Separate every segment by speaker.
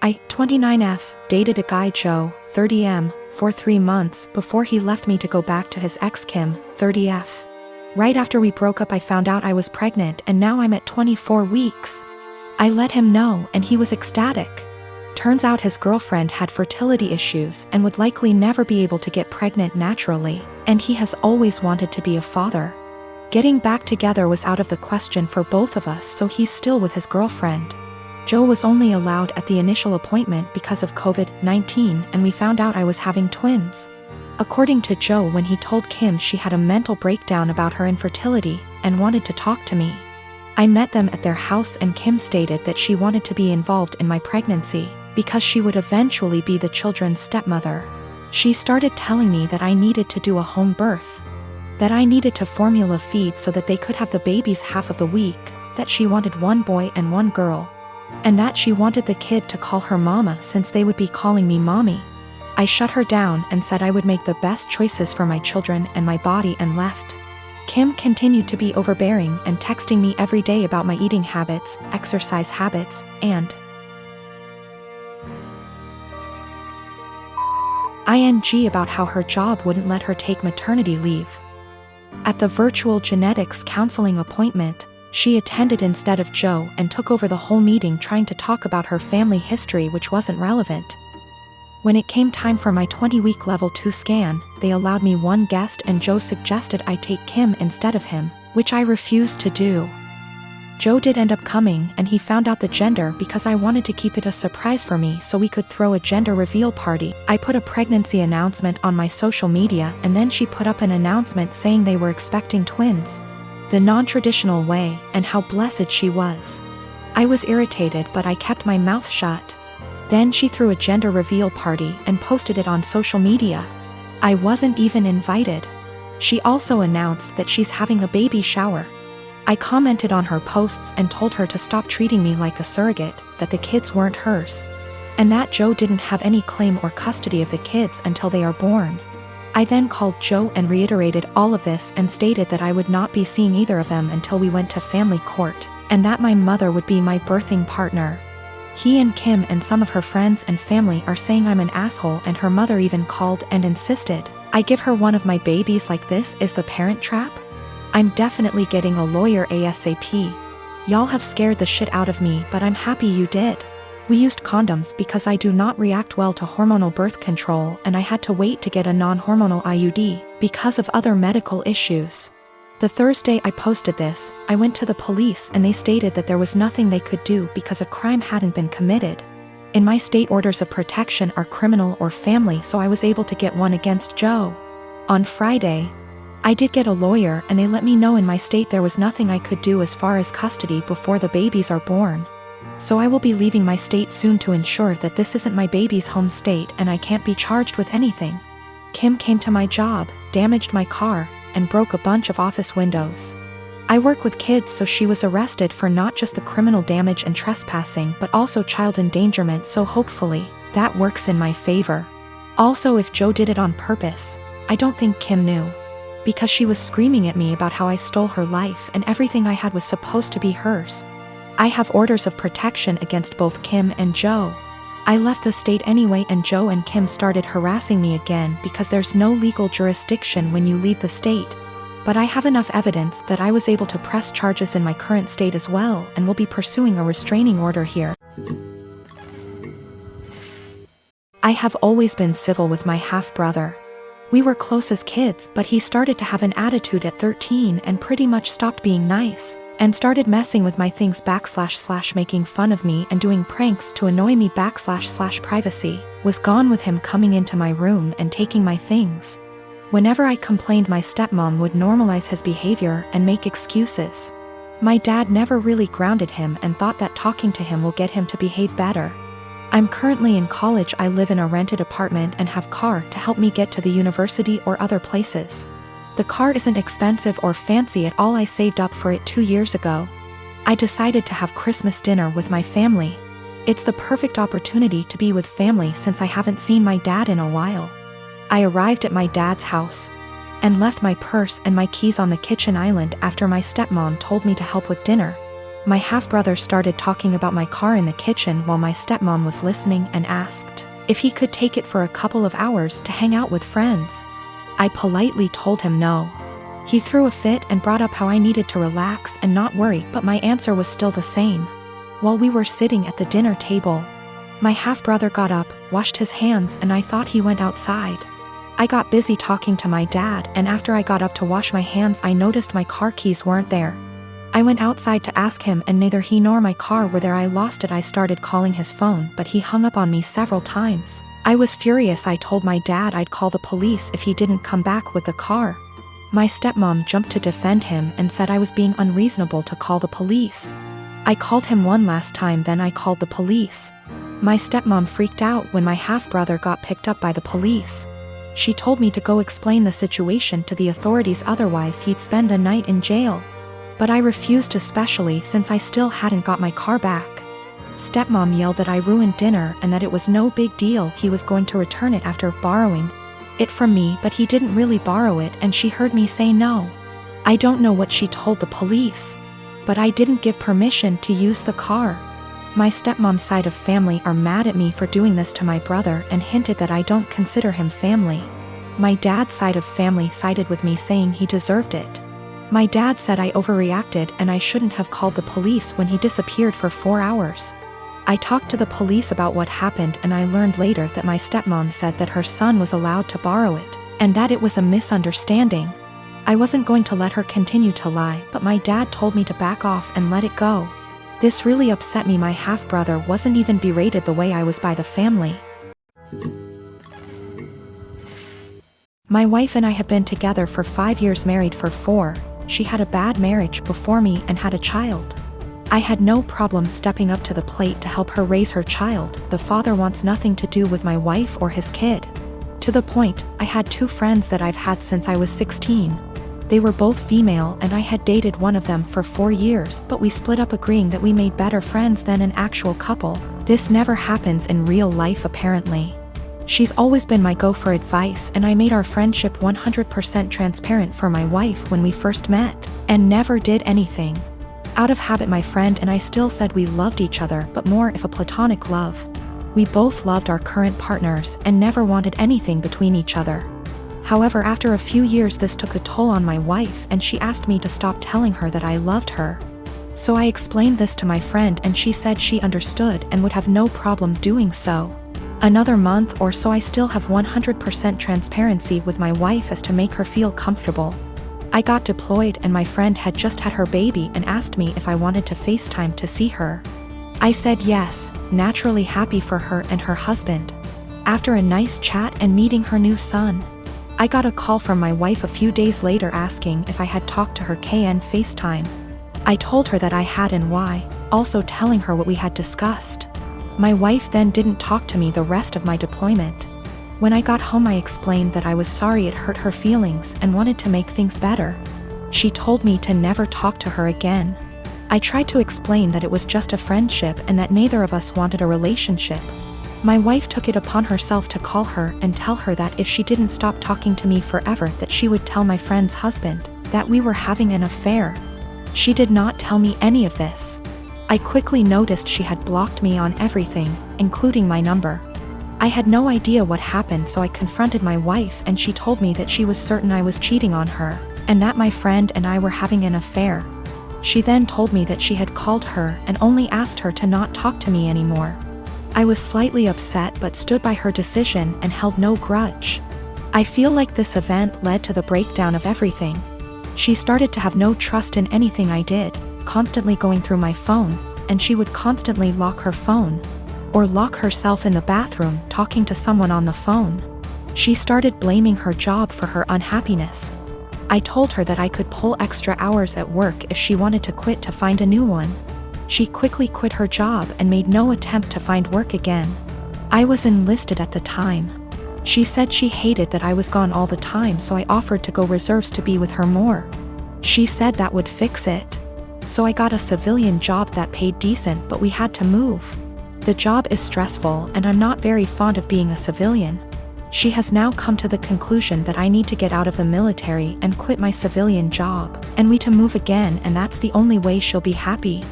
Speaker 1: I, 29F, dated a guy Joe, 30M, for 3 months before he left me to go back to his ex Kim, 30F. Right after we broke up I found out I was pregnant and now I'm at 24 weeks. I let him know and he was ecstatic. Turns out his girlfriend had fertility issues and would likely never be able to get pregnant naturally, and he has always wanted to be a father. Getting back together was out of the question for both of us, so he's still with his girlfriend. Joe was only allowed at the initial appointment because of COVID-19, and we found out I was having twins. According to Joe, when he told Kim, she had a mental breakdown about her infertility and wanted to talk to me. I met them at their house and Kim stated that she wanted to be involved in my pregnancy because she would eventually be the children's stepmother. She started telling me that I needed to do a home birth, that I needed to formula feed so that they could have the babies half of the week, that she wanted 1 boy and 1 girl, and that she wanted the kid to call her mama since they would be calling me mommy. I shut her down and said I would make the best choices for my children and my body and left. Kim continued to be overbearing and texting me every day about my eating habits, exercise habits, and ing about how her job wouldn't let her take maternity leave. At the virtual genetics counseling appointment, she attended instead of Joe and took over the whole meeting trying to talk about her family history, which wasn't relevant. When it came time for my 20-week level 2 scan, they allowed me 1 guest and Joe suggested I take Kim instead of him, which I refused to do. Joe did end up coming and he found out the gender because I wanted to keep it a surprise for me so we could throw a gender reveal party. I put a pregnancy announcement on my social media and then she put up an announcement saying they were expecting twins, the non-traditional way, and how blessed she was. I was irritated but I kept my mouth shut. Then she threw a gender reveal party and posted it on social media. I wasn't even invited. She also announced that she's having a baby shower. I commented on her posts and told her to stop treating me like a surrogate, that the kids weren't hers, and that Joe didn't have any claim or custody of the kids until they are born. I then called Joe and reiterated all of this and stated that I would not be seeing either of them until we went to family court, and that my mother would be my birthing partner. He and Kim and some of her friends and family are saying I'm an asshole, and her mother even called and insisted I give her one of my babies. Like, this is the Parent Trap? I'm definitely getting a lawyer ASAP. Y'all have scared the shit out of me, but I'm happy you did. We used condoms because I do not react well to hormonal birth control, and I had to wait to get a non-hormonal IUD because of other medical issues. The Thursday I posted this, I went to the police and they stated that there was nothing they could do because a crime hadn't been committed. In my state, orders of protection are criminal or family, so I was able to get one against Joe. On Friday, I did get a lawyer and they let me know in my state there was nothing I could do as far as custody before the babies are born. So I will be leaving my state soon to ensure that this isn't my baby's home state and I can't be charged with anything. Kim came to my job, damaged my car, and broke a bunch of office windows. I work with kids, so she was arrested for not just the criminal damage and trespassing but also child endangerment, so hopefully that works in my favor. Also, if Joe did it on purpose, I don't think Kim knew, because she was screaming at me about how I stole her life and everything I had was supposed to be hers. I have orders of protection against both Kim and Joe. I left the state anyway and Joe and Kim started harassing me again because there's no legal jurisdiction when you leave the state. But I have enough evidence that I was able to press charges in my current state as well and will be pursuing a restraining order here. I have always been civil with my half-brother. We were close as kids, but he started to have an attitude at 13 and pretty much stopped being nice, and started messing with my things / making fun of me and doing pranks to annoy me / privacy was gone with him coming into my room and taking my things. Whenever I complained, my stepmom would normalize his behavior and make excuses. My dad never really grounded him and thought that talking to him will get him to behave better. I'm currently in college. I live in a rented apartment and have car to help me get to the university or other places. The car isn't expensive or fancy at all. I saved up for it 2 years ago. I decided to have Christmas dinner with my family. It's the perfect opportunity to be with family since I haven't seen my dad in a while. I arrived at my dad's house and left my purse and my keys on the kitchen island after my stepmom told me to help with dinner. My half-brother started talking about my car in the kitchen while my stepmom was listening and asked if he could take it for a couple of hours to hang out with friends. I politely told him no. He threw a fit and brought up how I needed to relax and not worry, but my answer was still the same. While we were sitting at the dinner table, my half-brother got up, washed his hands, and I thought he went outside. I got busy talking to my dad, and after I got up to wash my hands, I noticed my car keys weren't there. I went outside to ask him, and neither he nor my car were there. I lost it. I started calling his phone, but he hung up on me several times. I was furious. I told my dad I'd call the police if he didn't come back with the car. My stepmom jumped to defend him and said I was being unreasonable to call the police. I called him one last time, then I called the police. My stepmom freaked out when my half-brother got picked up by the police. She told me to go explain the situation to the authorities, otherwise he'd spend the night in jail. But I refused, especially since I still hadn't got my car back. Stepmom yelled that I ruined dinner and that it was no big deal, he was going to return it after borrowing it from me, but he didn't really borrow it, and she heard me say no. I don't know what she told the police, but I didn't give permission to use the car. My stepmom's side of family are mad at me for doing this to my brother and hinted that I don't consider him family. My dad's side of family sided with me, saying he deserved it. My dad said I overreacted and I shouldn't have called the police when he disappeared for 4 hours. I talked to the police about what happened, and I learned later that my stepmom said that her son was allowed to borrow it, and that it was a misunderstanding. I wasn't going to let her continue to lie, but my dad told me to back off and let it go. This really upset me. My half-brother wasn't even berated the way I was by the family. My wife and I have been together for 5 years, married for 4. She had a bad marriage before me and had a child. I had no problem stepping up to the plate to help her raise her child. The father wants nothing to do with my wife or his kid. To the point, I had 2 friends that I've had since I was 16. They were both female, and I had dated one of them for 4 years, but we split up, agreeing that we made better friends than an actual couple. This never happens in real life, apparently. She's always been my go for advice, and I made our friendship 100% transparent for my wife when we first met, and never did anything out of habit. My friend and I still said we loved each other, but more of a platonic love. We both loved our current partners and never wanted anything between each other. However, after a few years, this took a toll on my wife, and she asked me to stop telling her that I loved her. So I explained this to my friend, and she said she understood and would have no problem doing so. Another month or so, I still have 100% transparency with my wife as to make her feel comfortable. I got deployed, and my friend had just had her baby and asked me if I wanted to FaceTime to see her. I said yes, naturally happy for her and her husband. After a nice chat and meeting her new son, I got a call from my wife a few days later asking if I had talked to her KN FaceTime. I told her that I had and why, also telling her what we had discussed. My wife then didn't talk to me the rest of my deployment. When I got home, I explained that I was sorry it hurt her feelings and wanted to make things better. She told me to never talk to her again. I tried to explain that it was just a friendship and that neither of us wanted a relationship. My wife took it upon herself to call her and tell her that if she didn't stop talking to me forever, that she would tell my friend's husband that we were having an affair. She did not tell me any of this. I quickly noticed she had blocked me on everything, including my number. I had no idea what happened, so I confronted my wife, and she told me that she was certain I was cheating on her, and that my friend and I were having an affair. She then told me that she had called her and only asked her to not talk to me anymore. I was slightly upset but stood by her decision and held no grudge. I feel like this event led to the breakdown of everything. She started to have no trust in anything I did, constantly going through my phone, and she would constantly lock her phone, or lock herself in the bathroom talking to someone on the phone. She started blaming her job for her unhappiness. I told her that I could pull extra hours at work if she wanted to quit to find a new one. She quickly quit her job and made no attempt to find work again. I was enlisted at the time. She said she hated that I was gone all the time, so I offered to go reserves to be with her more. She said that would fix it. So I got a civilian job that paid decent, but we had to move. The job is stressful and I'm not very fond of being a civilian. She has now come to the conclusion that I need to get out of the military and quit my civilian job, and we to move again, and that's the only way she'll be happy.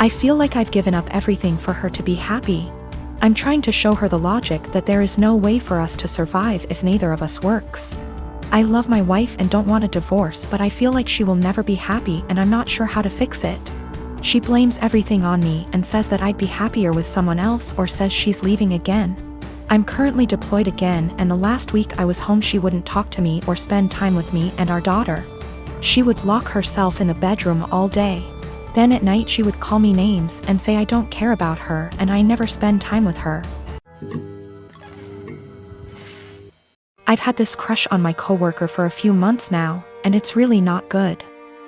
Speaker 1: I feel like I've given up everything for her to be happy. I'm trying to show her the logic that there is no way for us to survive if neither of us works. I love my wife and don't want a divorce, but I feel like she will never be happy and I'm not sure how to fix it. She blames everything on me and says that I'd be happier with someone else, or says she's leaving again. I'm currently deployed again, and the last week I was home she wouldn't talk to me or spend time with me and our daughter. She would lock herself in the bedroom all day. Then at night she would call me names and say I don't care about her and I never spend time with her. I've had this crush on my coworker for a few months now, and it's really not good.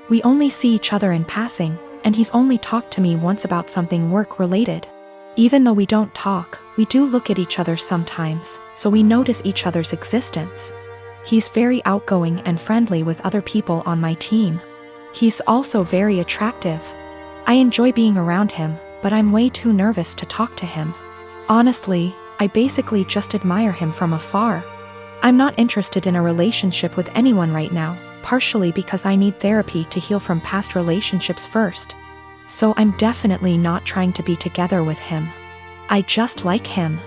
Speaker 1: We only see each other in passing, and he's only talked to me once about something work-related. Even though we don't talk, we do look at each other sometimes, so we notice each other's existence. He's very outgoing and friendly with other people on my team. He's also very attractive. I enjoy being around him, but I'm way too nervous to talk to him. Honestly, I basically just admire him from afar. I'm not interested in a relationship with anyone right now, partially because I need therapy to heal from past relationships first. So I'm definitely not trying to be together with him. I just like him.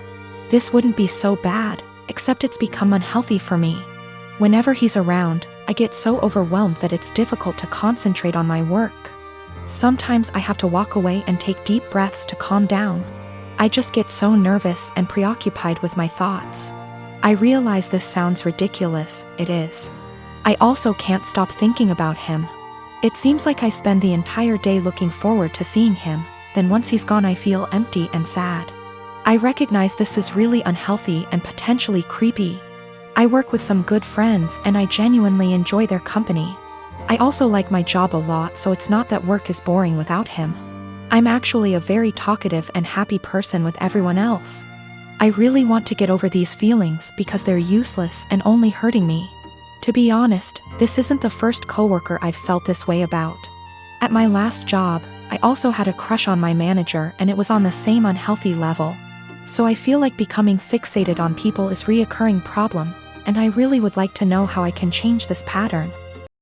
Speaker 1: This wouldn't be so bad, except it's become unhealthy for me. Whenever he's around, I get so overwhelmed that it's difficult to concentrate on my work. Sometimes I have to walk away and take deep breaths to calm down. I just get so nervous and preoccupied with my thoughts. I realize this sounds ridiculous, it is. I also can't stop thinking about him. It seems like I spend the entire day looking forward to seeing him, then once he's gone I feel empty and sad. I recognize this is really unhealthy and potentially creepy. I work with some good friends and I genuinely enjoy their company. I also like my job a lot, so it's not that work is boring without him. I'm actually a very talkative and happy person with everyone else. I really want to get over these feelings because they're useless and only hurting me. To be honest, this isn't the first coworker I've felt this way about. At my last job, I also had a crush on my manager and it was on the same unhealthy level. So I feel like becoming fixated on people is a reoccurring problem, and I really would like to know how I can change this pattern.